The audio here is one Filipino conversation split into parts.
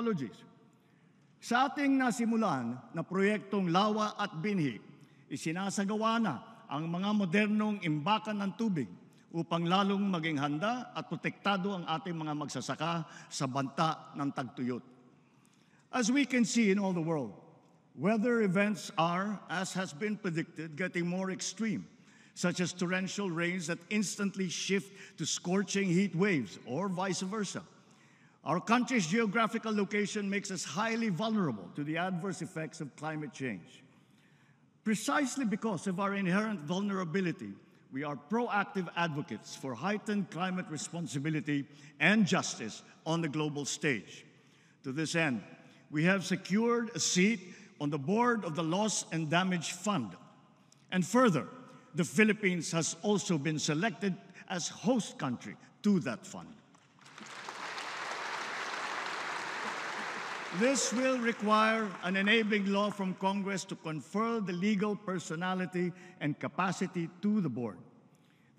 technologies. Sa ating nasimulan na proyektong Lawa at Binhi, isinasagawa na ang mga modernong imbakan ng tubig upang lalong maging handa at protektado ang ating mga magsasaka sa banta ng tagtuyot. As we can see in all the world, weather events are, as has been predicted, getting more extreme, such as torrential rains that instantly shift to scorching heat waves, or vice versa. Our country's geographical location makes us highly vulnerable to the adverse effects of climate change. Precisely because of our inherent vulnerability, we are proactive advocates for heightened climate responsibility and justice on the global stage. To this end, we have secured a seat on the board of the Loss and Damage Fund. And further, the Philippines has also been selected as host country to that fund. This will require an enabling law from Congress to confer the legal personality and capacity to the board.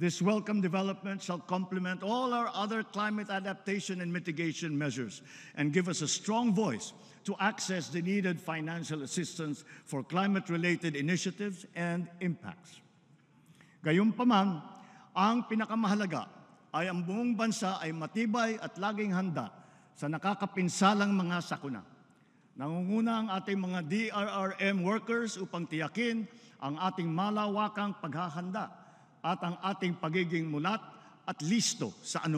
This welcome development shall complement all our other climate adaptation and mitigation measures and give us a strong voice to access the needed financial assistance for climate-related initiatives and impacts. Gayunpaman, ang pinakamahalaga ay ang buong bansa ay matibay at laging handa sa nakakapinsalang mga sakuna. Nangunguna ang ating mga DRRM workers upang tiyakin ang ating malawakang paghahanda at ang ating pagiging mulat at listo sa